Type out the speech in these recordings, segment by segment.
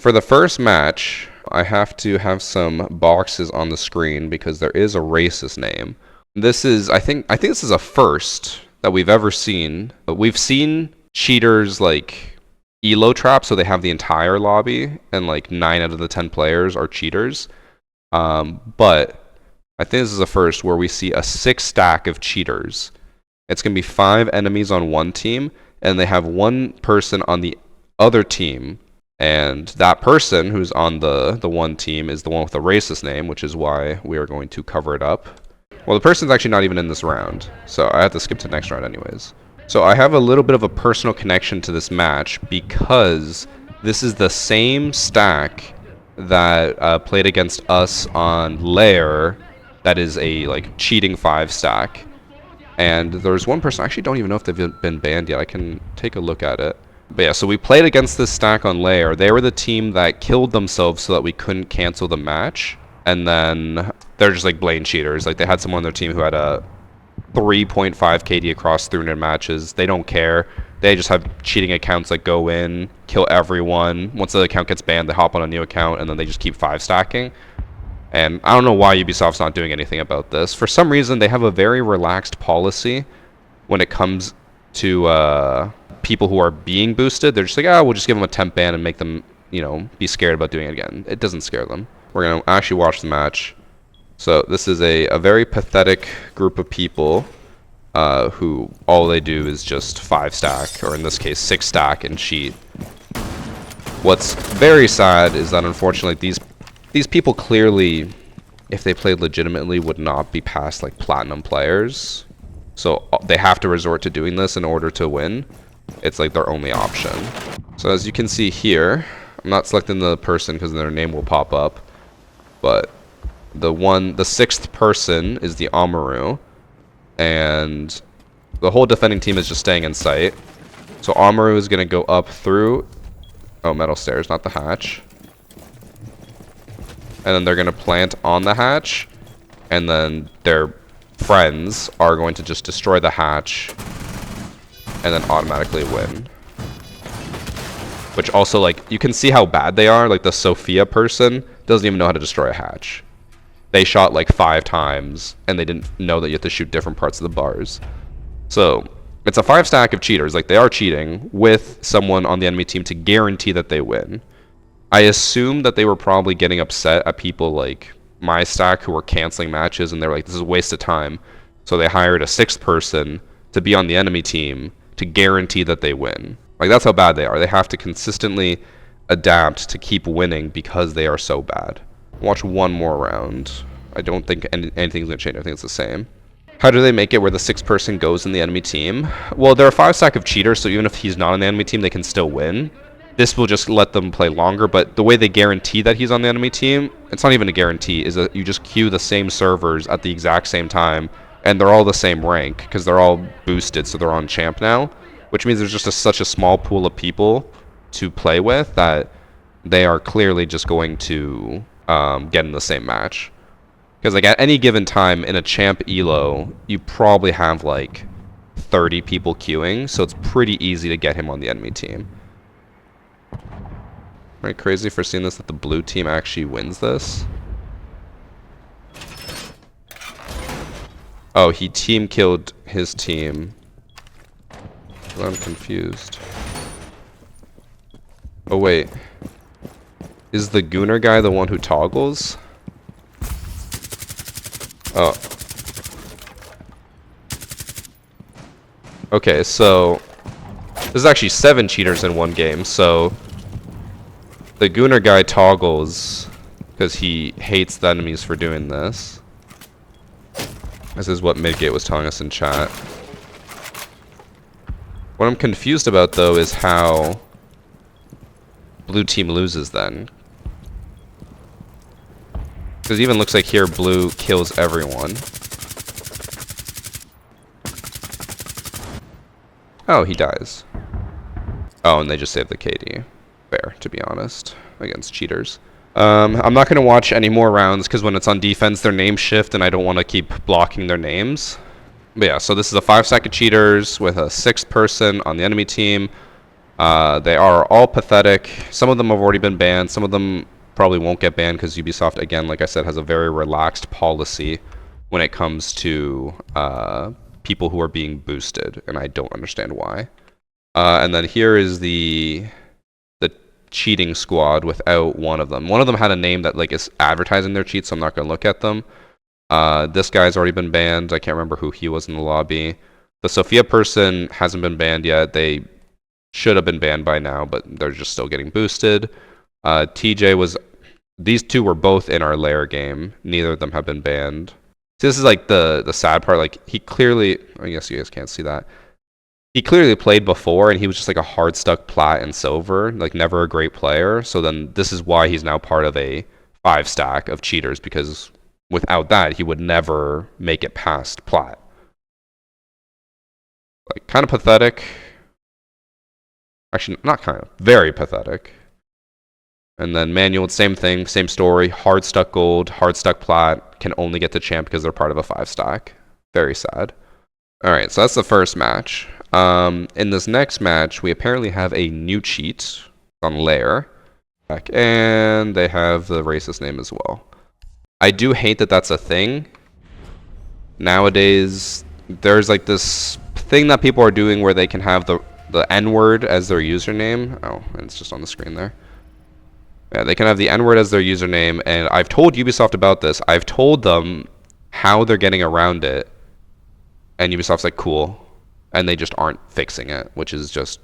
For the first match, I have to have some boxes on the screen because there is a racist name. This is, I think this is a first that we've ever seen. We've seen cheaters like elo trap, so they have the entire lobby, and like 9 out of the 10 players are cheaters. But I think this is a first where we see a 6 stack of cheaters. It's gonna be 5 enemies on one team, and they have one person on the other team. And that person who's on the one team is the one with the racist name, which is why we are going to cover it up. Well, the person's actually not even in this round, so I have to skip to the next round anyways. So I have a little bit of a personal connection to this match because this is the same stack that played against us on Lair. That is a like cheating 5 stack. And there's one person, I actually don't even know if they've been banned yet. I can take a look at it. But yeah, so we played against this stack on Lair. They were the team that killed themselves so that we couldn't cancel the match. And then they're just like blatant cheaters. Like they had someone on their team who had a 3.5 KD across 300 matches. They don't care. They just have cheating accounts that go in, kill everyone. Once the account gets banned, they hop on a new account, and then they just keep 5 stacking. And I don't know why Ubisoft's not doing anything about this. For some reason, they have a very relaxed policy when it comes to people who are being boosted. They're just like, we'll just give them a temp ban and make them, be scared about doing it again. It doesn't scare them. We're going to actually watch the match. So this is a very pathetic group of people who all they do is just 5 stack, or in this case 6 stack and cheat. What's very sad is that unfortunately these people clearly, if they played legitimately, would not be past like platinum players. So they have to resort to doing this in order to win. It's like their only option. So as you can see here, I'm not selecting the person because their name will pop up, but the 6th person is the Amaru, and the whole defending team is just staying in sight. So Amaru is going to go up through, metal stairs, not the hatch. And then they're going to plant on the hatch, and then their friends are going to just destroy the hatch and then automatically win. Which also, like, you can see how bad they are. Like, the Sophia person doesn't even know how to destroy a hatch. They shot like 5 times, and they didn't know that you have to shoot different parts of the bars. So, it's a 5 stack of cheaters. Like, they are cheating with someone on the enemy team to guarantee that they win. I assume that they were probably getting upset at people like my stack who were canceling matches, and they were like, this is a waste of time. So they hired a 6th person to be on the enemy team to guarantee that they win. Like, that's how bad they are. They have to consistently adapt to keep winning because they are so bad. Watch one more round. I don't think anything's going to change. I think it's the same. How do they make it where the 6th person goes in the enemy team? Well, they're a 5 stack of cheaters, so even if he's not on the enemy team, they can still win. This will just let them play longer, but the way they guarantee that he's on the enemy team, it's not even a guarantee, is that you just queue the same servers at the exact same time, and they're all the same rank, because they're all boosted, so they're on champ now, which means there's just such a small pool of people to play with that they are clearly just going to get in the same match. Because like at any given time in a champ elo, you probably have like 30 people queuing, so it's pretty easy to get him on the enemy team. Am I crazy for seeing this, that the blue team actually wins this? Oh, he team killed his team. I'm confused. Oh wait. Is the Gooner guy the one who toggles? Oh. Okay, so there's actually 7 cheaters in one game, so the Gooner guy toggles because he hates the enemies for doing this. This is what Midgate was telling us in chat. What I'm confused about, though, is how blue team loses then. Because it even looks like here blue kills everyone. Oh, he dies. Oh, and they just saved the KD. Fair, to be honest, against cheaters. I'm not going to watch any more rounds because when it's on defense, their names shift, and I don't want to keep blocking their names. But yeah, so this is a 5 stack of cheaters with a 6th person on the enemy team. They are all pathetic. Some of them have already been banned. Some of them probably won't get banned because Ubisoft, again, like I said, has a very relaxed policy when it comes to people who are being boosted, and I don't understand why. And then here is the cheating squad without one of them. One of them had a name that like is advertising their cheats, so I'm not going to look at them. This guy's already been banned. I can't remember who he was in the lobby. The Sophia person hasn't been banned yet. They should have been banned by now, but they're just still getting boosted. TJ was... These two were both in our lair game. Neither of them have been banned. So this is like the sad part. Like he clearly... I guess you guys can't see that. He clearly played before, and he was just like a hard stuck plat and silver, like never a great player. So then this is why he's now part of a 5 stack of cheaters, because without that, he would never make it past plat. Like kind of pathetic. Actually, not kind of, very pathetic. And then Manual, same thing, same story. Hard stuck gold, hard stuck plat, can only get to champ because they're part of a 5 stack. Very sad. All right, so that's the first match. In this next match, we apparently have a new cheat on Lair. And they have the racist name as well. I do hate that that's a thing. Nowadays, there's like this thing that people are doing where they can have the N-word as their username. Oh, and it's just on the screen there. Yeah, they can have the N-word as their username, and I've told Ubisoft about this. I've told them how they're getting around it, and Ubisoft's like, cool. And they just aren't fixing it, which is just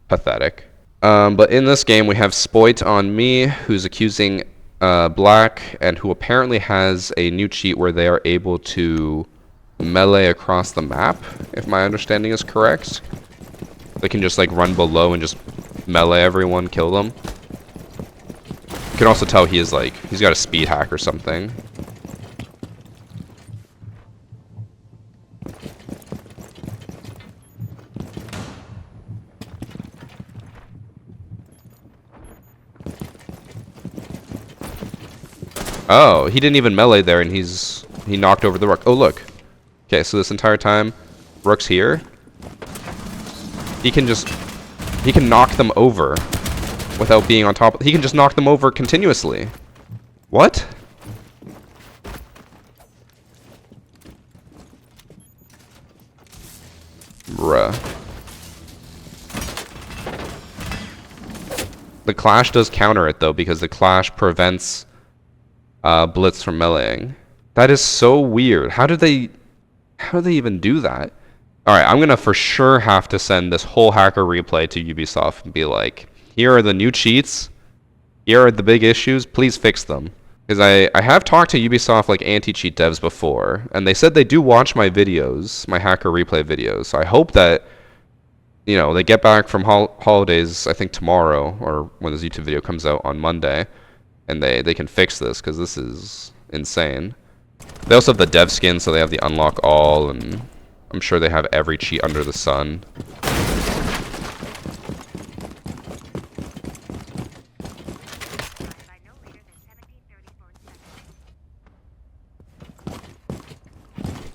pathetic. But in this game, we have Spoit on me, who's accusing Black, and who apparently has a new cheat where they are able to melee across the map, if my understanding is correct. They can just like run below and just melee everyone, kill them. You can also tell he is like, he's got a speed hack or something. Oh, he didn't even melee there, and he knocked over the rook. Oh, look. Okay, so this entire time, rook's here. He can knock them over without being on top. He can just knock them over continuously. What? Bruh. The Clash does counter it, though, because the Clash prevents Blitz from meleeing. That is so weird. How do they even do that? Alright, I'm gonna for sure have to send this whole hacker replay to Ubisoft and be like, here are the new cheats, here are the big issues, please fix them. Because I have talked to Ubisoft like anti-cheat devs before, and they said they do watch my videos, my hacker replay videos, so I hope that, you know, they get back from holidays, I think tomorrow, or when this YouTube video comes out on Monday, and they can fix this, because this is insane. They also have the dev skin, so they have the unlock all, and I'm sure they have every cheat under the sun.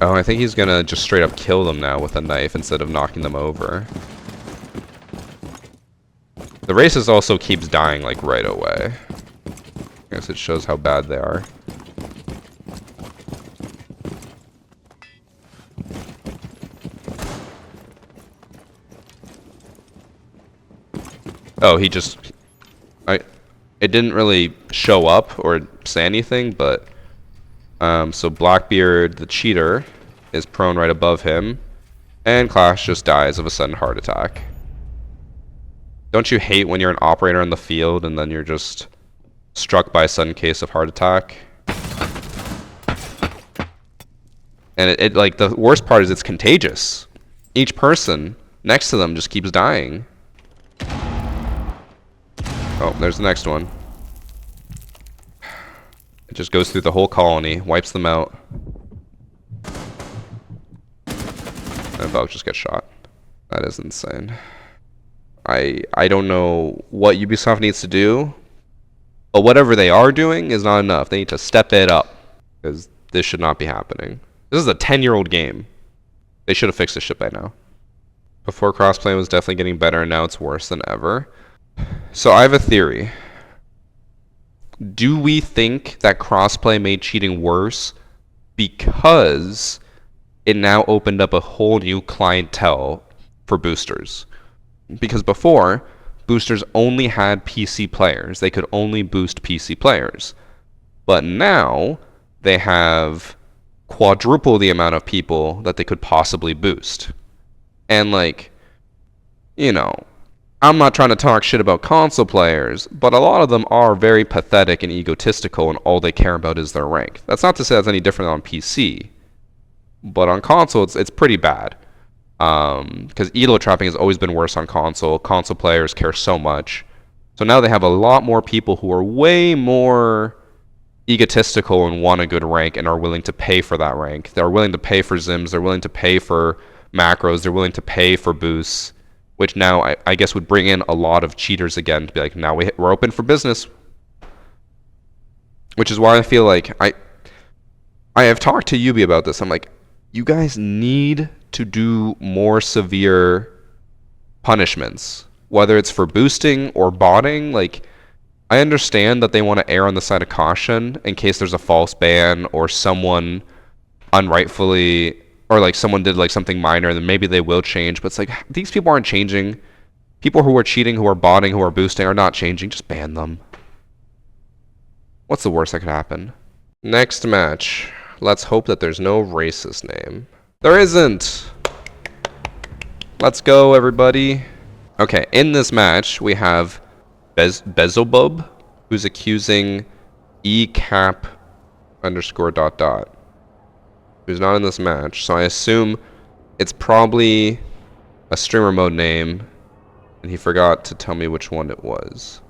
Oh, I think he's gonna just straight up kill them now with a knife instead of knocking them over. The racist also keeps dying like right away. I guess it shows how bad they are. Oh, he just... It didn't really show up or say anything, but... so Blackbeard, the cheater, is prone right above him, and Clash just dies of a sudden heart attack. Don't you hate when you're an operator in the field and then you're just struck by a sudden case of heart attack? And it like, the worst part is it's contagious. Each person next to them just keeps dying. Oh, there's the next one. It just goes through the whole colony, wipes them out. And Valk just gets shot. That is insane. I don't know what Ubisoft needs to do, but whatever they are doing is not enough. They need to step it up, because this should not be happening. This is a 10-year-old game. They should have fixed this shit by now. Before crossplay was definitely getting better, and now it's worse than ever. So I have a theory. Do we think that crossplay made cheating worse because it now opened up a whole new clientele for boosters? Because before, boosters only had PC players. They could only boost PC players. But now, they have quadruple the amount of people that they could possibly boost. And like, you know, I'm not trying to talk shit about console players, but a lot of them are very pathetic and egotistical, and all they care about is their rank. That's not to say that's any different on PC, but on console, it's pretty bad. Because elo trapping has always been worse on console. Console players care so much. So now they have a lot more people who are way more egotistical and want a good rank and are willing to pay for that rank. They're willing to pay for Zims. They're willing to pay for macros. They're willing to pay for boosts, which now I guess would bring in a lot of cheaters again to be like, now we're open for business. Which is why I feel like I have talked to Yubi about this. I'm like, you guys need to do more severe punishments, whether it's for boosting or botting. Like, I understand that they want to err on the side of caution in case there's a false ban or someone unrightfully, or like someone did like something minor, then maybe they will change. But it's like, these people aren't changing. People who are cheating, who are botting, who are boosting are not changing. Just ban them. What's the worst that could happen? Next match. Let's hope that there's no racist name. There isn't! Let's go, everybody. Okay, in this match, we have Bezobub, who's accusing ecap _... who's not in this match. So I assume it's probably a streamer mode name, and he forgot to tell me which one it was.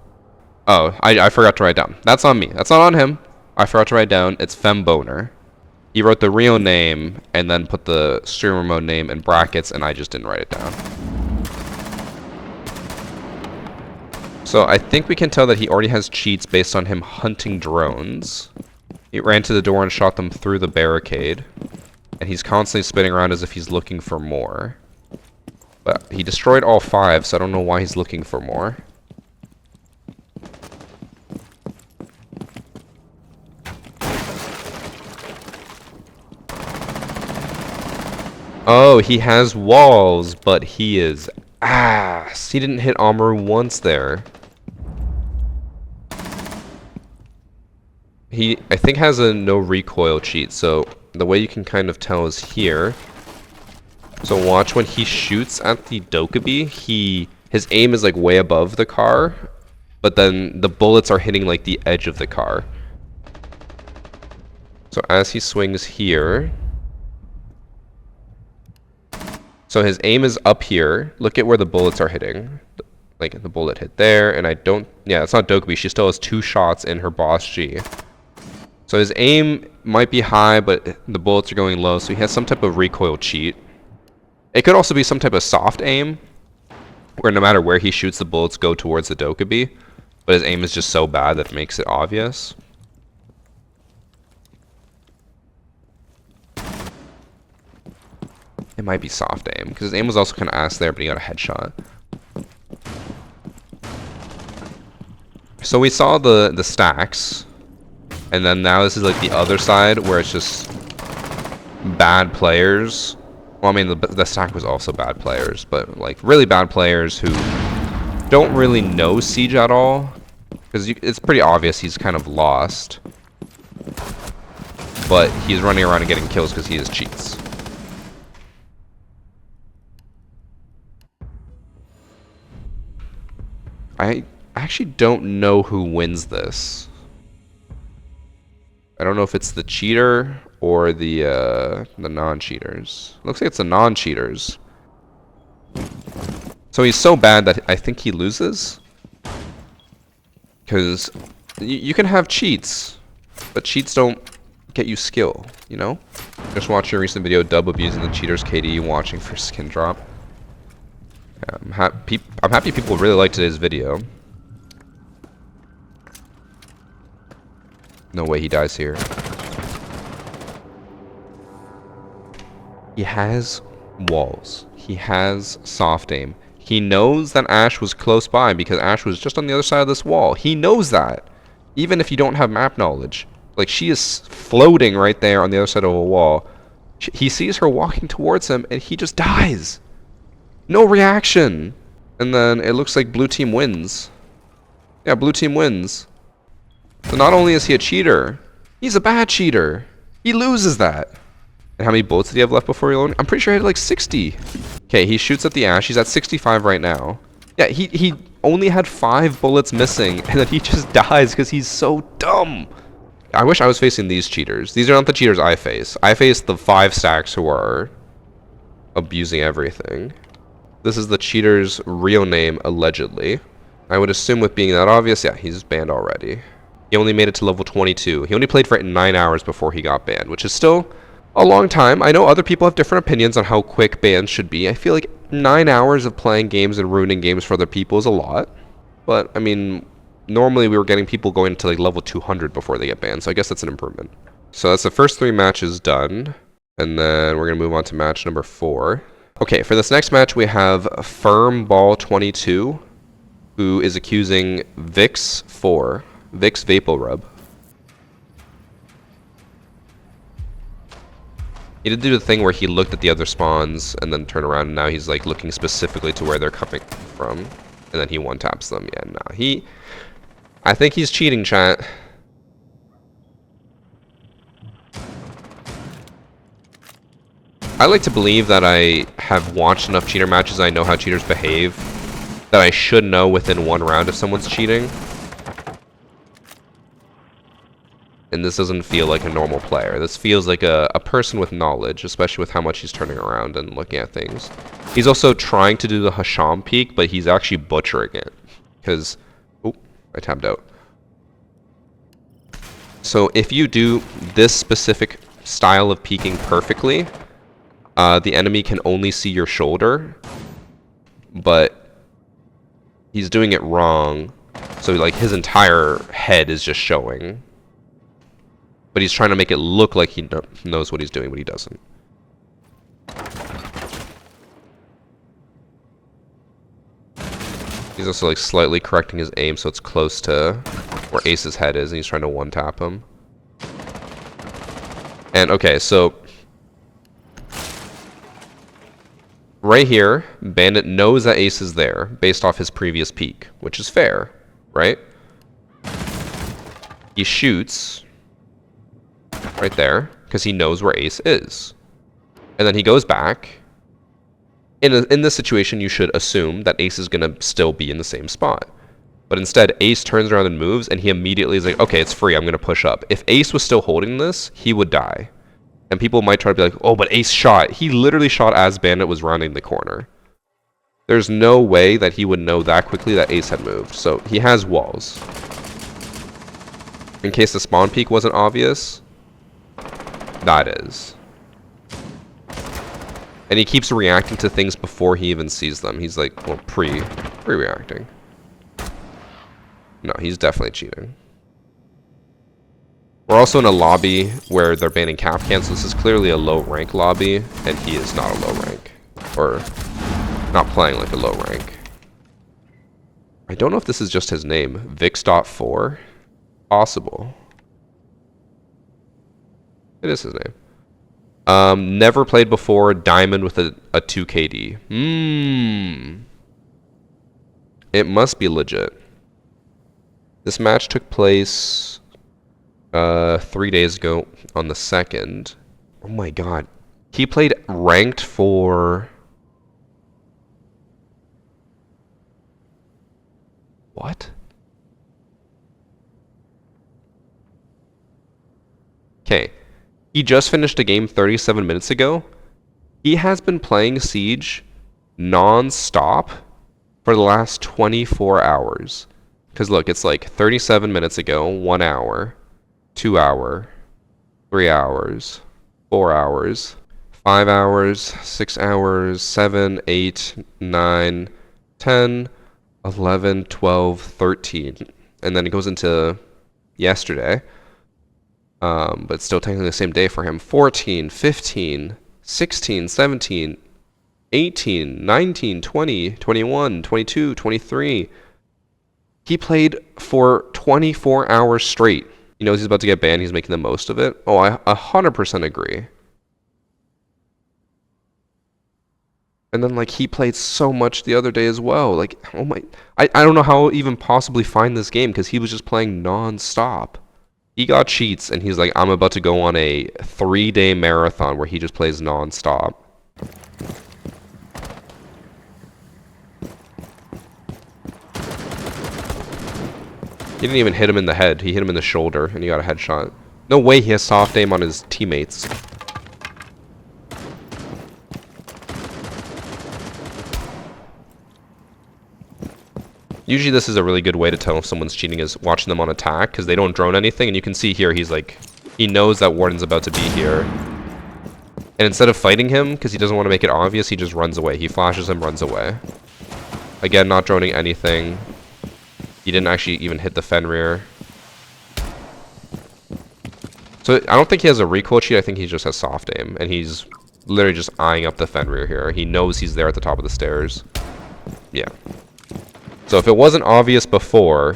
Oh, I forgot to write down. That's on me. That's not on him. I forgot to write down. It's Femboner. He wrote the real name and then put the streamer mode name in brackets, and I just didn't write it down. So I think we can tell that he already has cheats based on him hunting drones. He ran to the door and shot them through the barricade. And he's constantly spinning around as if he's looking for more. But he destroyed all 5, so I don't know why he's looking for more. Oh, he has walls, but he is ass. He didn't hit Amaru once there. He, I think, has a no recoil cheat, so the way you can kind of tell is here. So watch when he shoots at the Dokkaebi, his aim is like way above the car, but then the bullets are hitting like the edge of the car. So as he swings here, so his aim is up here. Look at where the bullets are hitting. Like the bullet hit there, and yeah, it's not Dokkaebi. She still has 2 shots in her boss G. So his aim might be high, but the bullets are going low, so he has some type of recoil cheat. It could also be some type of soft aim, where no matter where he shoots, the bullets go towards the Dokkaebi, but his aim is just so bad that it makes it obvious. It might be soft aim, because his aim was also kind of ass there, but he got a headshot. So we saw the stacks, and then now this is like the other side, where it's just bad players. Well, I mean, the stack was also bad players, but like really bad players who don't really know Siege at all, because it's pretty obvious he's kind of lost. But he's running around and getting kills because he has cheats. I actually don't know who wins this. I don't know if it's the cheater or the non-cheaters. Looks like it's the non-cheaters. So he's so bad that I think he loses. Because you can have cheats, but cheats don't get you skill, you know? Just watch your recent video, Dub abusing the cheaters KD, watching for skin drop. Yeah, I'm happy people really liked today's video. No way he dies here. He has walls. He has soft aim. He knows that Ash was close by because Ash was just on the other side of this wall. He knows that. Even if you don't have map knowledge. Like, she is floating right there on the other side of a wall. He sees her walking towards him, and he just dies. No reaction. And then it looks like blue team wins. Yeah, blue team wins. So not only is he a cheater, he's a bad cheater. He loses that. And how many bullets did he have left before he loaded? I'm pretty sure he had like 60. Okay, he shoots at the Ash. He's at 65 right now. Yeah, he only had 5 bullets missing, and then he just dies because he's so dumb. I wish I was facing these cheaters. These are not the cheaters I face. I face the 5 stacks who are abusing everything. This is the cheater's real name, allegedly. I would assume with being that obvious, yeah, he's banned already. He only made it to level 22. He only played for 9 hours before he got banned, which is still a long time. I know other people have different opinions on how quick bans should be. I feel like 9 hours of playing games and ruining games for other people is a lot. But, I mean, normally we were getting people going to like level 200 before they get banned, so I guess that's an improvement. So that's the first 3 matches done. And then we're going to move on to match number 4. Okay, for this next match we have Firm Ball 22, who is accusing Vix Vapor Rub. He did do the thing where he looked at the other spawns and then turned around, and now he's like looking specifically to where they're coming from, and then he one-taps them. Yeah, nah, I think he's cheating, chat. I like to believe that I have watched enough cheater matches, I know how cheaters behave, that I should know within 1 round if someone's cheating. And this doesn't feel like a normal player. This feels like a person with knowledge, especially with how much he's turning around and looking at things. He's also trying to do the Hasham peek, but he's actually butchering it. Because, oh, I tabbed out. So if you do this specific style of peeking perfectly, the enemy can only see your shoulder, but he's doing it wrong. So like his entire head is just showing. But he's trying to make it look like he knows what he's doing, but he doesn't. He's also like slightly correcting his aim so it's close to where Ace's head is, and he's trying to one-tap him. And okay, so right here, Bandit knows that Ace is there based off his previous peek, which is fair, right? He shoots right there because he knows where Ace is, and then he goes back. In this situation, you should assume that Ace is gonna still be in the same spot, but instead Ace turns around and moves, and he immediately is like, okay, it's free, I'm gonna push up. If Ace was still holding this, he would die, and people might try to be like, oh, but Ace shot. He literally shot as Bandit was rounding the corner. There's no way that he would know that quickly that Ace had moved, so he has walls. In case the spawn peek wasn't obvious, that is. And he keeps reacting to things before he even sees them. He's like, well, pre-reacting. No, he's definitely cheating. We're also in a lobby where they're banning cap cans, so this is clearly a low rank lobby, and he is not a low rank. Or not playing like a low rank. I don't know if this is just his name. Vix.4? Possible. It is his name. Never played before. Diamond with a 2 KD. It must be legit. This match took place 3 days ago on the 2nd. Oh my god. He played ranked for... What? Okay. He just finished a game 37 minutes ago. He has been playing Siege non-stop for the last 24 hours. Because look, it's like 37 minutes ago, 1 hour, 2 hour, 3 hours, 4 hours, 5 hours, 6 hours, 7, 8, 9, 10, 11, 12, 13. And then it goes into yesterday. But still technically the same day for him. 14, 15, 16, 17. 18, 19, 20, 21, 22, 23. He played for 24 hours straight. He knows he's about to get banned. He's making the most of it. Oh, I 100% agree. And then, like, he played so much the other day as well. Like, oh my... I don't know how I'll even possibly find this game, because he was just playing non-stop. He got cheats, and he's like, I'm about to go on a 3-day marathon where he just plays non-stop. He didn't even hit him in the head. He hit him in the shoulder, and he got a headshot. No way he has soft aim on his teammates. Usually this is a really good way to tell if someone's cheating is watching them on attack, because they don't drone anything, and you can see here he's like, he knows that Warden's about to be here. And instead of fighting him, because he doesn't want to make it obvious, he just runs away. He flashes him, runs away. Again, not droning anything. He didn't actually even hit the Fenrir. So I don't think he has a recoil cheat, I think he just has soft aim, and he's literally just eyeing up the Fenrir here. He knows he's there at the top of the stairs. Yeah. So if it wasn't obvious before,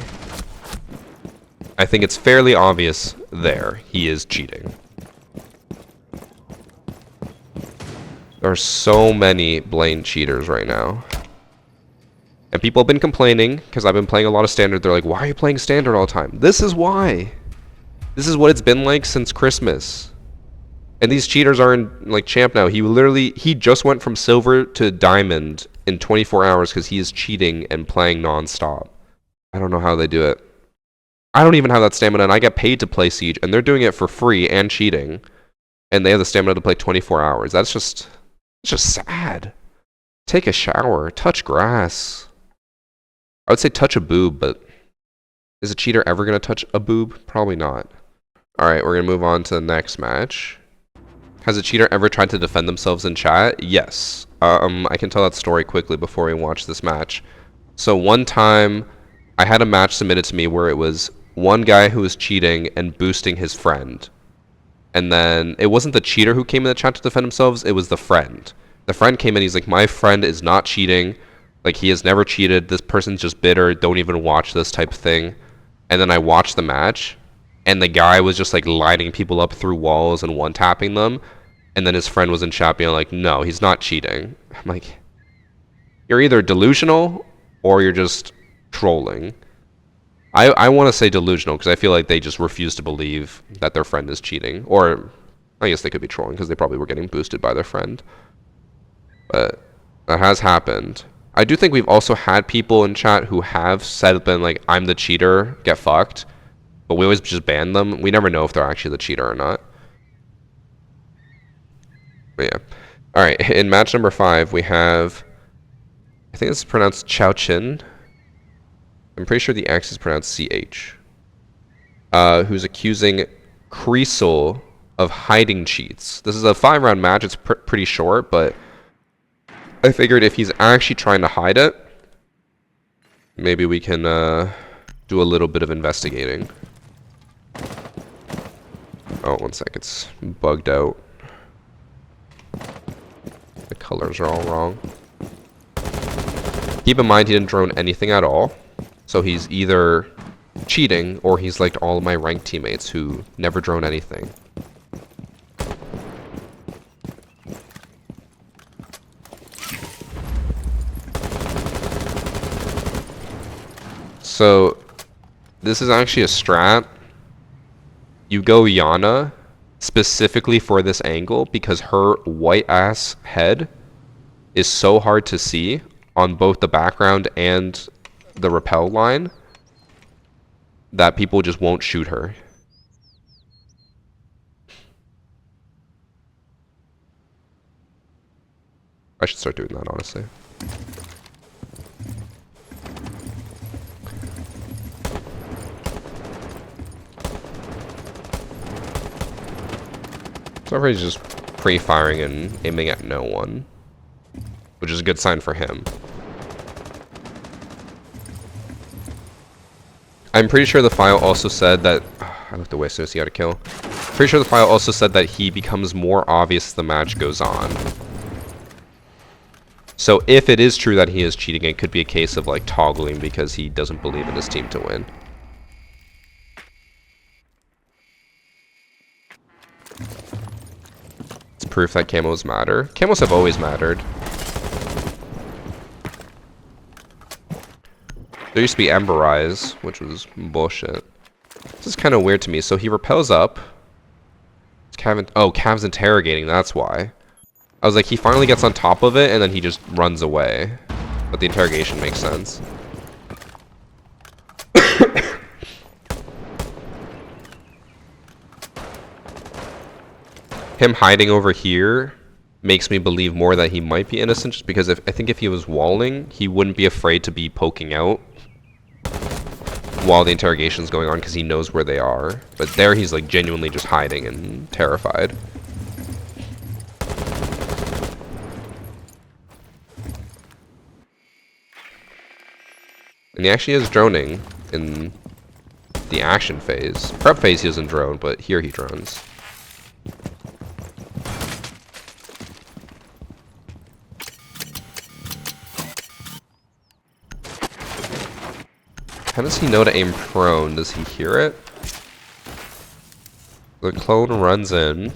I think it's fairly obvious there. He is cheating. There are so many blatant cheaters right now. And people have been complaining, because I've been playing a lot of Standard. They're like, why are you playing Standard all the time? This is why. This is what it's been like since Christmas. And these cheaters are in, like, champ now. He just went from silver to diamond in 24 hours because he is cheating and playing non-stop. I don't know how they do it. I don't even have that stamina, and I get paid to play Siege, and they're doing it for free and cheating. And they have the stamina to play 24 hours. It's just sad. Take a shower. Touch grass. I would say touch a boob, but is a cheater ever going to touch a boob? Probably not. Alright, we're going to move on to the next match. Has a cheater ever tried to defend themselves in chat? Yes. I can tell that story quickly before we watch this match. So one time, I had a match submitted to me where it was one guy who was cheating and boosting his friend. And then, it wasn't the cheater who came in the chat to defend themselves, it was the friend. The friend came in, he's like, my friend is not cheating. Like, he has never cheated. This person's just bitter. Don't even watch this type of thing. And then I watched the match, and the guy was just, like, lining people up through walls and one-tapping them. And then his friend was in chat being like, no, he's not cheating. I'm like, you're either delusional or you're just trolling. I want to say delusional because I feel like they just refuse to believe that their friend is cheating. Or I guess they could be trolling because they probably were getting boosted by their friend. But that has happened. I do think we've also had people in chat who have said, like, I'm the cheater, get fucked. But we always just ban them. We never know if they're actually the cheater or not. But yeah. Alright, in match number 5, we have, I think it's pronounced Chao Chin. I'm pretty sure the X is pronounced CH. Who's accusing Creasel of hiding cheats. This is a 5-round match. It's pretty short, but I figured if he's actually trying to hide it, maybe we can do a little bit of investigating. Oh, one sec. It's bugged out. The colors are all wrong. Keep in mind he didn't drone anything at all. So he's either cheating or he's like all of my ranked teammates who never drone anything. So this is actually a strat. You go Yana specifically for this angle because her white ass head is so hard to see on both the background and the rappel line that people just won't shoot her. I should start doing that, honestly. So everybody's just pre-firing and aiming at no one, which is a good sign for him. I'm pretty sure the file also said that... I looked away as soon as he got a kill. Pretty sure the file also said that he becomes more obvious as the match goes on. So if it is true that he is cheating, it could be a case of like toggling because he doesn't believe in his team to win. It's proof that camos matter. Camos have always mattered. There used to be Ember Eyes, which was bullshit. This is kind of weird to me. So he repels up. Cav's interrogating, that's why. I was like, he finally gets on top of it, and then he just runs away. But the interrogation makes sense. Him hiding over here makes me believe more that he might be innocent, just because I think if he was walling, he wouldn't be afraid to be poking out while the interrogation's going on, because he knows where they are. But there he's like genuinely just hiding and terrified. And he actually is droning in the action phase. Prep phase he doesn't drone, but here he drones. How does he know to aim prone? Does he hear it? The clone runs in.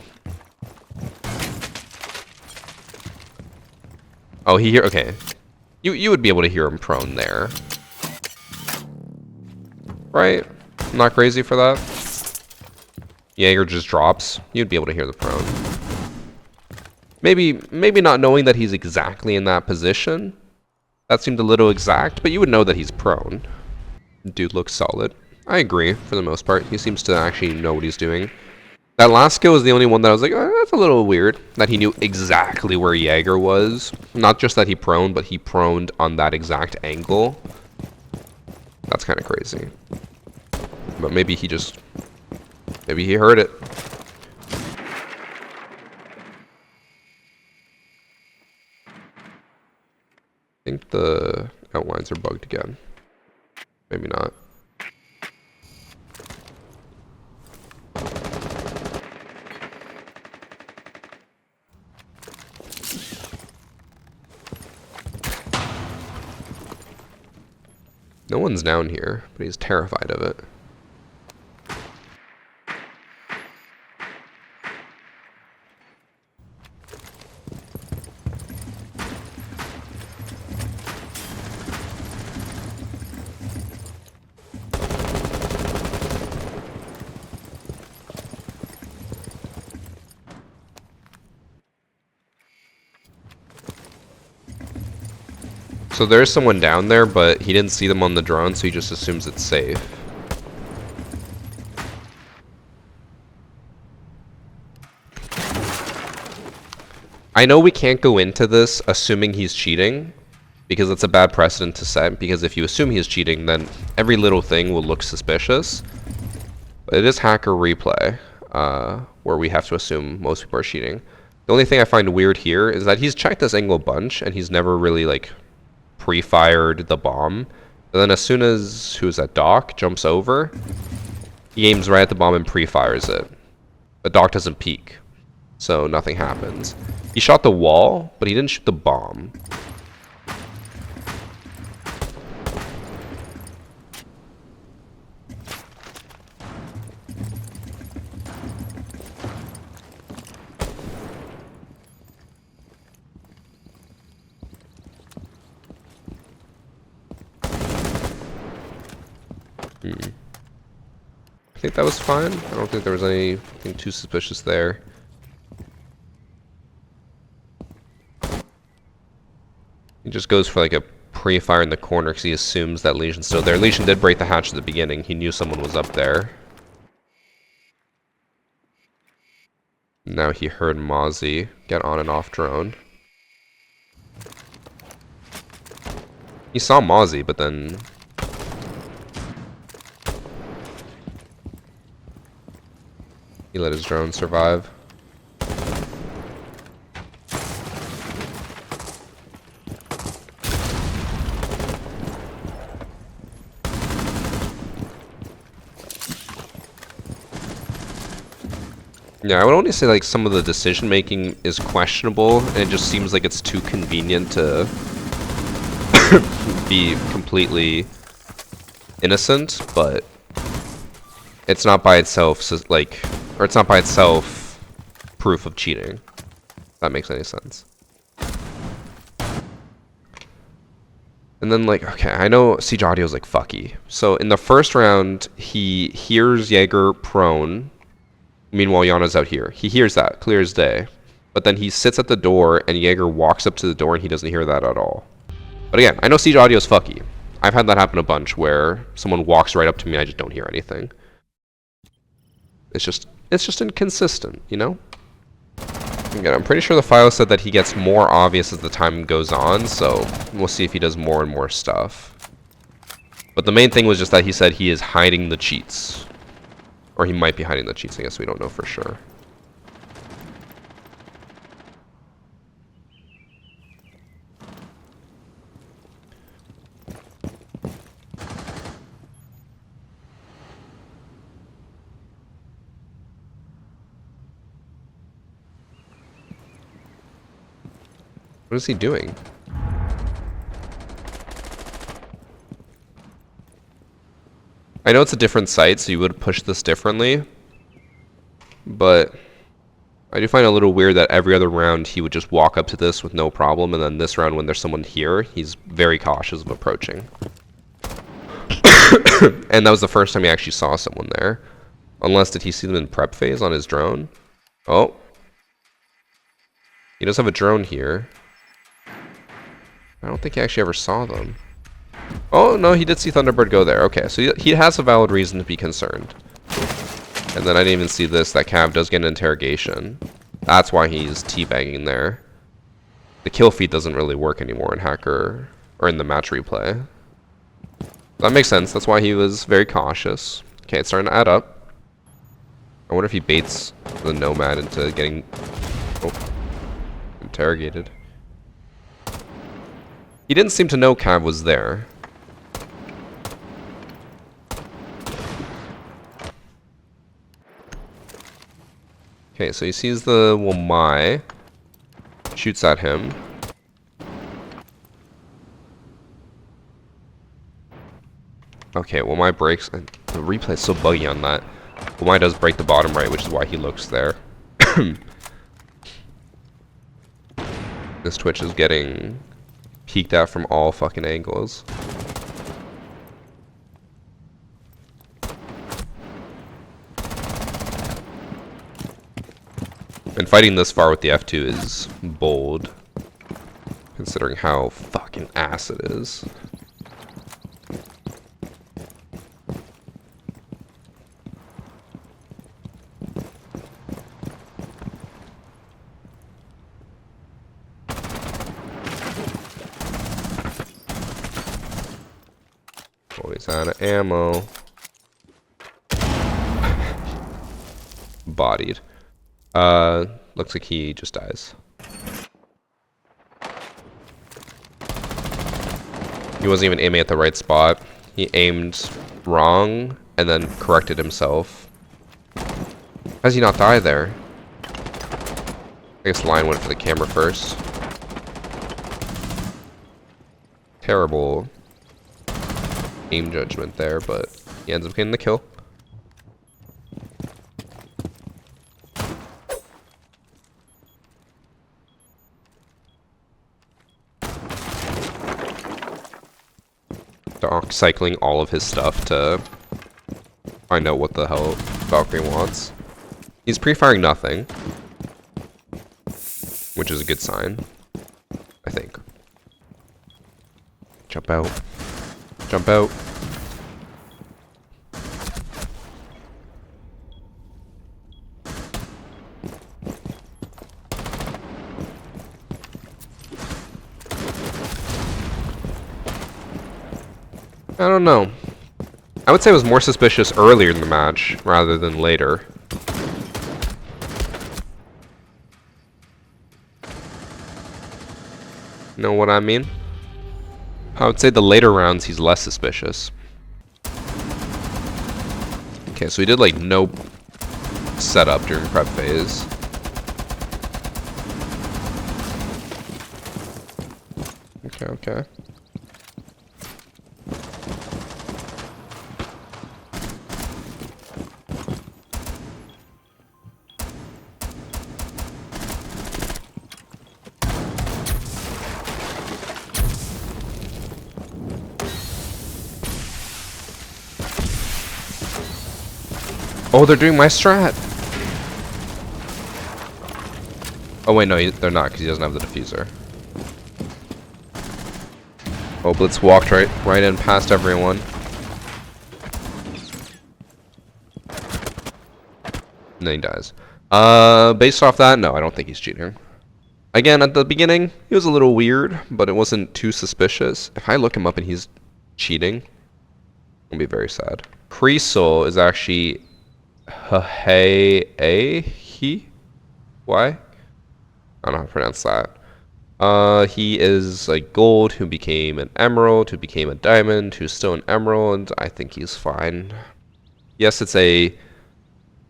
Oh, he hear. Okay, you would be able to hear him prone there, right? I'm not crazy for that. Jaeger just drops. You'd be able to hear the prone. Maybe not knowing that he's exactly in that position. That seemed a little exact, but you would know that he's prone. Dude looks solid. I agree, for the most part. He seems to actually know what he's doing. That last skill is the only one that I was like, oh, that's a little weird. That he knew exactly where Jaeger was. Not just that he proned, but he proned on that exact angle. That's kind of crazy. But maybe he heard it. I think the outlines are bugged again. Maybe not. No one's down here, but he's terrified of it. So there's someone down there, but he didn't see them on the drone, so he just assumes it's safe. I know we can't go into this assuming he's cheating, because it's a bad precedent to set, because if you assume he's cheating, then every little thing will look suspicious. But it is hacker replay, where we have to assume most people are cheating. The only thing I find weird here is that he's checked this angle a bunch, and he's never really, like, pre-fired the bomb. And then as soon as, who's that, Doc, jumps over, he aims right at the bomb and pre-fires it. But Doc doesn't peek, so nothing happens. He shot the wall, but he didn't shoot the bomb. I think that was fine. I don't think there was anything too suspicious there. He just goes for like a pre-fire in the corner because he assumes that Legion's still there. Legion did break the hatch at the beginning. He knew someone was up there. Now he heard Mozzie get on and off drone. He saw Mozzie, but then he let his drone survive. Yeah, I would only say like some of the decision making is questionable, and it just seems like it's too convenient to be completely innocent, but it's not by itself or it's not by itself proof of cheating. If that makes any sense. And then like, okay, I know Siege Audio is like fucky. So in the first round, he hears Jaeger prone. Meanwhile, Yana's out here. He hears that, clear as day. But then he sits at the door, and Jaeger walks up to the door, and he doesn't hear that at all. But again, I know Siege Audio is fucky. I've had that happen a bunch, where someone walks right up to me, and I just don't hear anything. It's just inconsistent, you know? Again, I'm pretty sure the file said that he gets more obvious as the time goes on, so we'll see if he does more and more stuff. But the main thing was just that he said he is hiding the cheats. Or he might be hiding the cheats, I guess we don't know for sure. What is he doing? I know it's a different site, so you would push this differently. But I do find it a little weird that every other round he would just walk up to this with no problem, and then this round when there's someone here, he's very cautious of approaching. And that was the first time he actually saw someone there. Unless, did he see them in prep phase on his drone? Oh. He does have a drone here. I don't think he actually ever saw them. Oh, no, he did see Thunderbird go there. Okay, so he has a valid reason to be concerned. And then I didn't even see this. That Cav does get an interrogation. That's why he's teabagging there. The kill feed doesn't really work anymore in Hacker, or in the match replay. That makes sense. That's why he was very cautious. Okay, it's starting to add up. I wonder if he baits the Nomad into getting interrogated. He didn't seem to know Cav was there. Okay, so he sees the Wamai, shoots at him. Okay, Wamai breaks, and the replay is so buggy on that. Wamai does break the bottom right, which is why he looks there. This Twitch is getting peeked at from all fucking angles. And fighting this far with the F2 is bold, considering how fucking ass it is. Always out of ammo. Bodied. Looks like he just dies. He wasn't even aiming at the right spot. He aimed wrong and then corrected himself. How does he not die there? I guess Lion went for the camera first. Terrible aim judgment there, but he ends up getting the kill. Doc cycling all of his stuff to find out what the hell Valkyrie wants. He's pre-firing nothing, which is a good sign, I think. Jump out. Jump out. I don't know. I would say it was more suspicious earlier in the match rather than later. Know what I mean? I would say the later rounds he's less suspicious. Okay, so he did like no set up during prep phase. Okay, okay. Oh, they're doing my strat. Oh wait, no, they're not, because he doesn't have the diffuser. Oh, Blitz walked right in past everyone. And then he dies. Based off that, no, I don't think he's cheating. Again, at the beginning, he was a little weird, but it wasn't too suspicious. If I look him up and he's cheating, I'll be very sad. Creasel is actually he? Why? I don't know how to pronounce that. He is like gold who became an emerald, who became a diamond, who's still an emerald. I think he's fine. Yes, it's a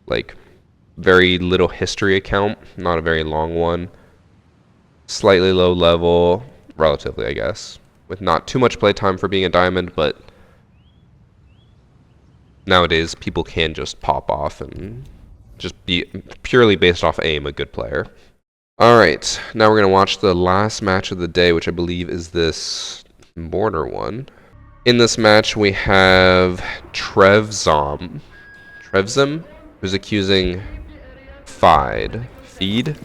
like very little history account, not a very long one. Slightly low level, relatively, I guess, with not too much playtime for being a diamond, but nowadays people can just pop off and just be purely based off aim a good player. Alright, now we're going to watch the last match of the day, which I believe is this border one. In this match, we have Trevzim, who's accusing Feed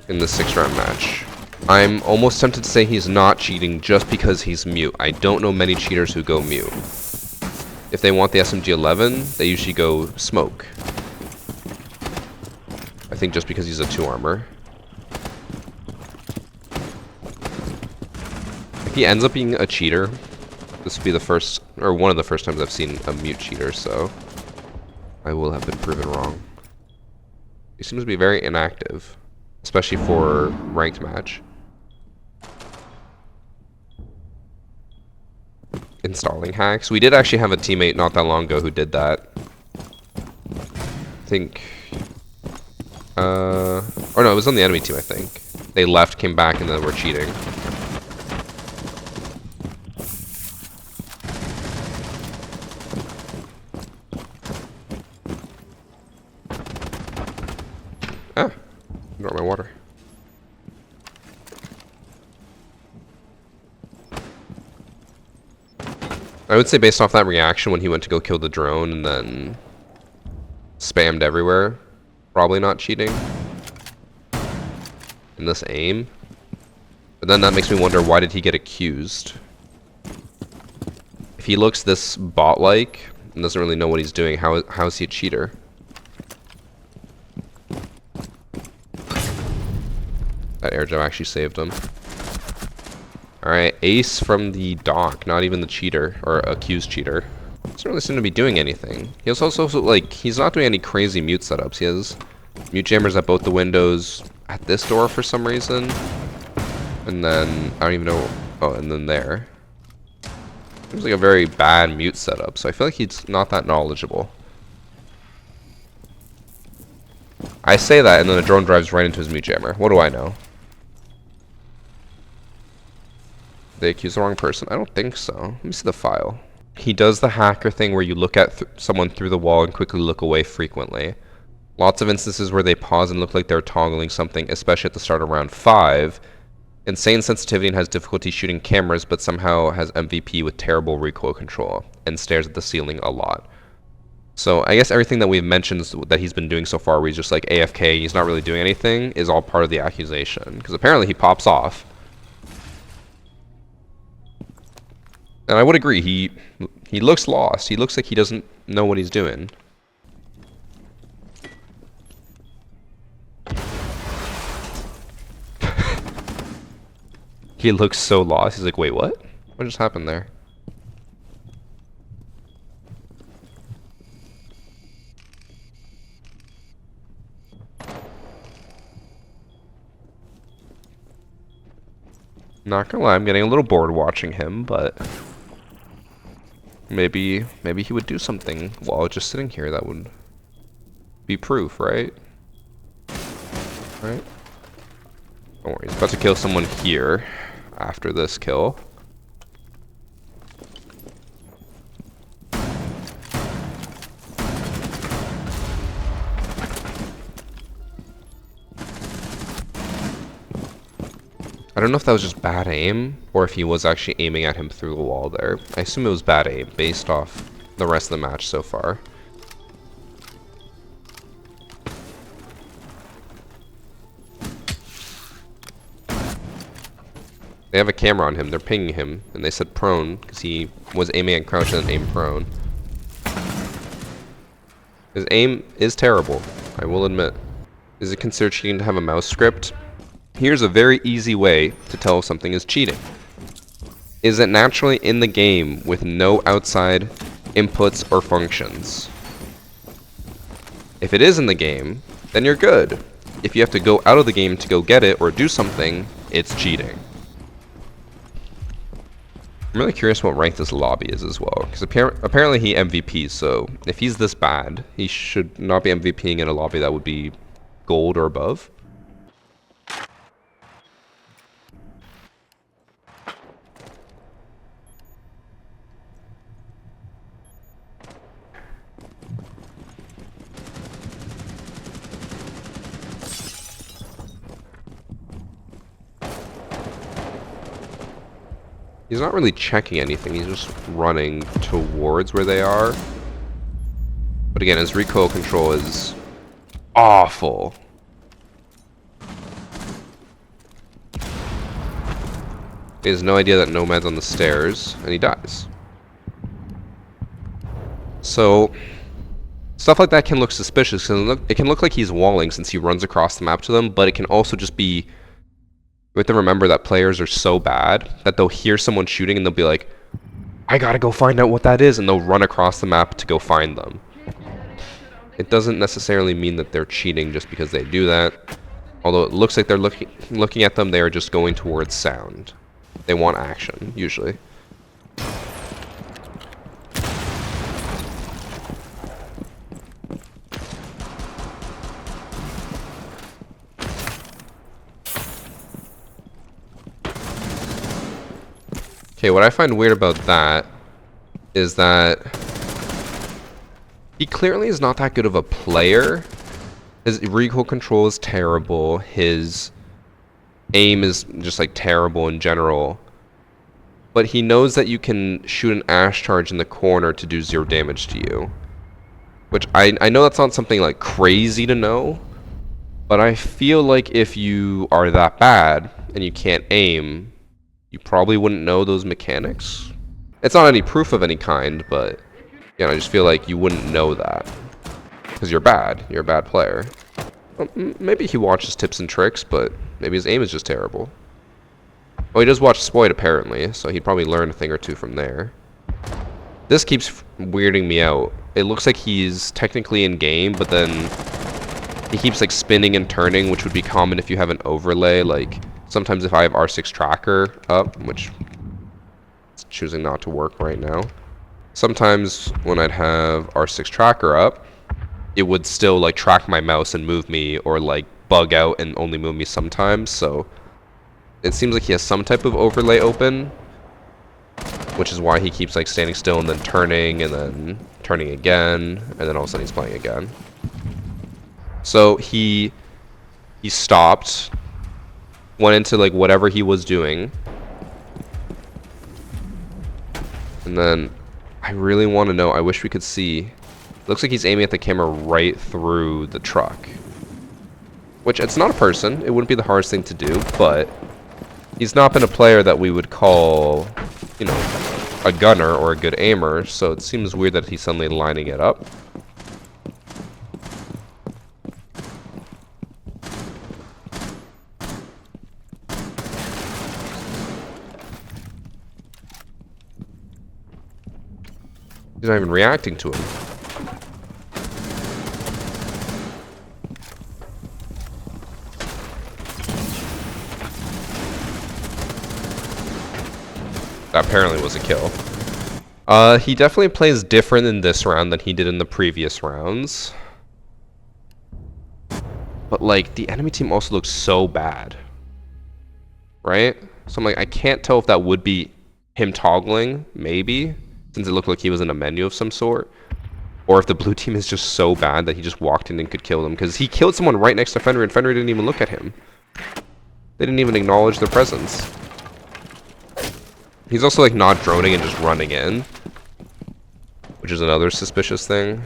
in the 6-round match. I'm almost tempted to say he's not cheating just because he's mute. I don't know many cheaters who go mute. If they want the SMG-11, they usually go smoke. I think just because he's a 2 armor. If he ends up being a cheater, this will be the first, or one of the first times I've seen a mute cheater, so I will have been proven wrong. He seems to be very inactive, especially for ranked match. Installing hacks. We did actually have a teammate not that long ago who did that. I think... or no, it was on the enemy team, I think. They left, came back, and then were cheating. Ah, dropped my water. I would say based off that reaction when he went to go kill the drone and then spammed everywhere, probably not cheating. In this aim. But then that makes me wonder, why did he get accused? If he looks this bot-like and doesn't really know what he's doing, how is he a cheater? That air jump actually saved him. Alright, ace from the dock, not even the cheater, or accused cheater. Doesn't really seem to be doing anything. He also, like, he's not doing any crazy mute setups. He has mute jammers at both the windows, at this door for some reason. And then, I don't even know, oh, and then there. Seems like a very bad mute setup, so I feel like he's not that knowledgeable. I say that, and then the drone drives right into his mute jammer. What do I know? They accuse the wrong person? I don't think so. Let me see the file. He does the hacker thing where you look at someone through the wall and quickly look away frequently. Lots of instances where they pause and look like they're toggling something, especially at the start of round 5. Insane sensitivity and has difficulty shooting cameras, but somehow has MVP with terrible recoil control and stares at the ceiling a lot. So I guess everything that we've mentioned that he's been doing so far, where he's just like AFK, he's not really doing anything, is all part of the accusation. Because apparently he pops off. And I would agree, he looks lost. He looks like he doesn't know what he's doing. He looks so lost. He's like, wait, what? What just happened there? Not gonna lie, I'm getting a little bored watching him, but maybe he would do something while just sitting here that would be proof, right? Right? Don't worry, he's about to kill someone here after this kill. I don't know if that was just bad aim, or if he was actually aiming at him through the wall there. I assume it was bad aim, based off the rest of the match so far. They have a camera on him, they're pinging him, and they said prone, because he was aiming at crouch and then aimed prone. His aim is terrible, I will admit. Is it considered cheating to have a mouse script? Here's a very easy way to tell if something is cheating. Is it naturally in the game with no outside inputs or functions? If it is in the game, then you're good. If you have to go out of the game to go get it or do something, it's cheating. I'm really curious what rank this lobby is as well, because apparently he MVPs, so if he's this bad, he should not be MVPing in a lobby that would be gold or above. He's not really checking anything, he's just running towards where they are. But again, his recoil control is awful. He has no idea that Nomad's on the stairs, and he dies. So, stuff like that can look suspicious, because it can look like he's walling since he runs across the map to them, but it can also just be... We have to remember that players are so bad that they'll hear someone shooting and they'll be like, I gotta go find out what that is, and they'll run across the map to go find them. It doesn't necessarily mean that they're cheating just because they do that. Although it looks like they're looking at them, they are just going towards sound. They want action, usually. Okay, what I find weird about that is that he clearly is not that good of a player. His recoil control is terrible. His aim is just like terrible in general. But he knows that you can shoot an ash charge in the corner to do 0 damage to you. Which I know that's not something like crazy to know. But I feel like if you are that bad and you can't aim, you probably wouldn't know those mechanics. It's not any proof of any kind, but yeah, I just feel like you wouldn't know that. Because you're bad. You're a bad player. Well, maybe he watches tips and tricks, but maybe his aim is just terrible. Oh, he does watch Spoit apparently, so he'd probably learn a thing or two from there. This keeps weirding me out. It looks like he's technically in game, but then he keeps like spinning and turning, which would be common if you have an overlay. Like sometimes if I have R6 tracker up, which it's choosing not to work right now. Sometimes when I'd have R6 tracker up, it would still like track my mouse and move me, or like bug out and only move me sometimes. So it seems like he has some type of overlay open, which is why he keeps like standing still and then turning again, and then all of a sudden he's playing again. So he stopped, went into like whatever he was doing, and then I really want to know, I wish we could see, looks like he's aiming at the camera right through the truck, which it's not a person, it wouldn't be the hardest thing to do, but he's not been a player that we would call, you know, a gunner or a good aimer, so it seems weird that he's suddenly lining it up. He's not even reacting to him. That apparently was a kill. He definitely plays different in this round than he did in the previous rounds. but like the enemy team also looks so bad, right? So I'm like, I can't tell if that would be him toggling, maybe, since it looked like he was in a menu of some sort, or if the blue team is just so bad that he just walked in and could kill them, because he killed someone right next to Fenrir, and Fenrir didn't even look at him. They didn't even acknowledge their presence. He's also like not droning and just running in, which is another suspicious thing.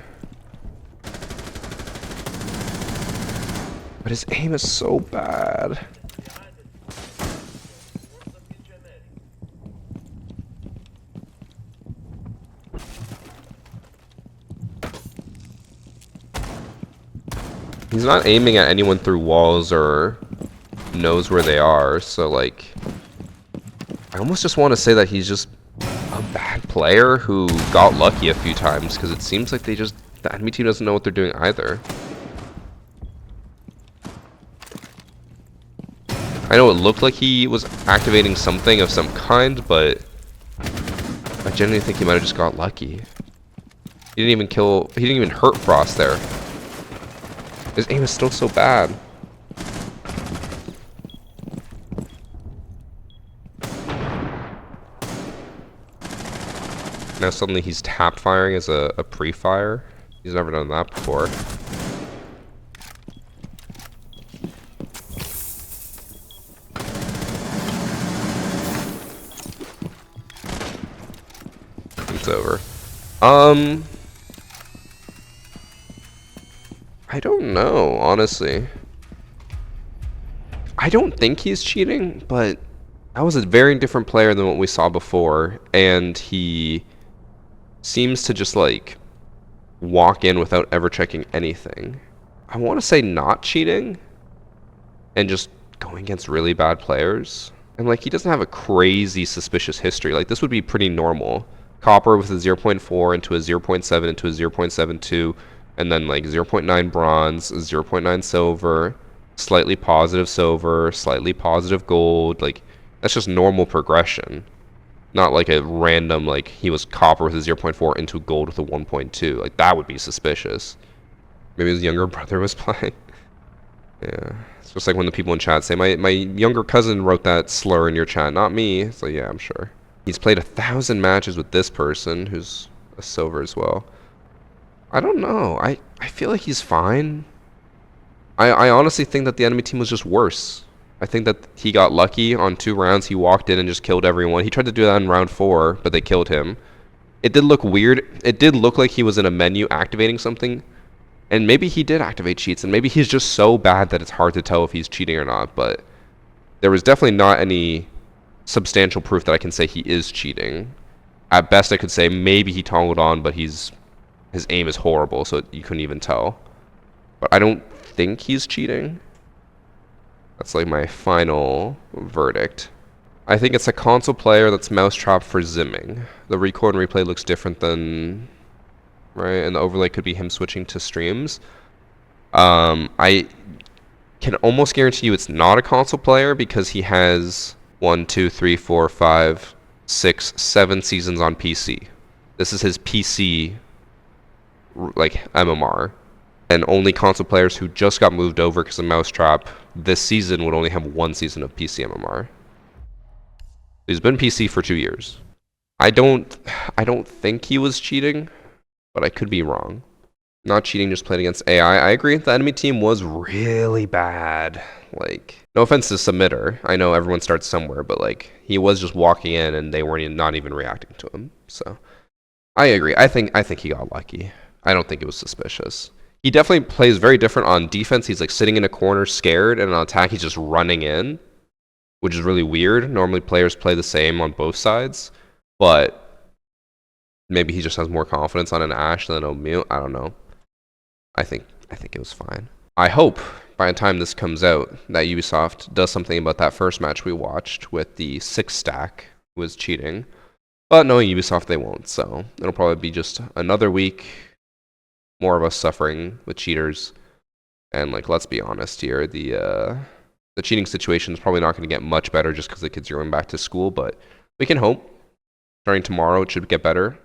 But his aim is so bad. He's not aiming at anyone through walls or knows where they are, so like I almost just want to say that he's just a bad player who got lucky a few times, because it seems like the enemy team doesn't know what they're doing either. I know it looked like he was activating something of some kind, but I genuinely think he might have just got lucky. He didn't even hurt Frost there. His aim is still so bad. Now suddenly he's tap firing as a pre-fire. He's never done that before. It's over. I don't know, honestly. I don't think he's cheating, but that was a very different player than what we saw before, and he seems to just like walk in without ever checking anything. I want to say not cheating and just going against really bad players. And like he doesn't have a crazy suspicious history. Like this would be pretty normal. Copper with a 0.4 into a 0.7 into a 0.72, and then like 0.9 bronze, 0.9 silver, slightly positive silver, slightly positive gold. Like that's just normal progression. Not like a random, like he was copper with a 0.4 into gold with a 1.2. Like that would be suspicious. Maybe his younger brother was playing. Yeah. It's just like when the people in chat say, my younger cousin wrote that slur in your chat, not me. So yeah, I'm sure. He's played 1,000 matches with this person, who's a silver as well. I don't know. I feel like he's fine. I honestly think that the enemy team was just worse. I think that he got lucky on 2 rounds. He walked in and just killed everyone. He tried to do that in round 4, but they killed him. It did look weird. It did look like he was in a menu activating something. And maybe he did activate cheats, and maybe he's just so bad that it's hard to tell if he's cheating or not. But there was definitely not any substantial proof that I can say he is cheating. At best, I could say maybe he toggled on, but his aim is horrible, so you couldn't even tell. But I don't think he's cheating. That's like my final verdict. I think it's a console player that's mousetrap for zimming. The record and replay looks different than... right? And the overlay could be him switching to streams. I can almost guarantee you it's not a console player because he has 1, 2, 3, 4, 5, 6, 7 seasons on PC. This is his PC, like, MMR. And only console players who just got moved over because of Mousetrap this season would only have 1 season of PC MMR. He's been PC for 2 years. I don't think he was cheating, but I could be wrong. Not cheating, just playing against AI. I agree. The enemy team was really bad. Like, no offense to Submitter. I know everyone starts somewhere, but like, he was just walking in and they weren't not even reacting to him. So, I agree. I think he got lucky. I don't think it was suspicious. He definitely plays very different on defense. He's like sitting in a corner scared, and on attack he's just running in, which is really weird. Normally players play the same on both sides, but maybe he just has more confidence on an Ashe than a Mute. I don't know. I think it was fine. I hope by the time this comes out that Ubisoft does something about that first match we watched with the 6 stack who was cheating. But knowing Ubisoft, they won't. So it'll probably be just another week, more of us suffering with cheaters. And like, let's be honest here, the cheating situation is probably not going to get much better just because the kids are going back to school. But we can hope. Starting tomorrow, it should get better.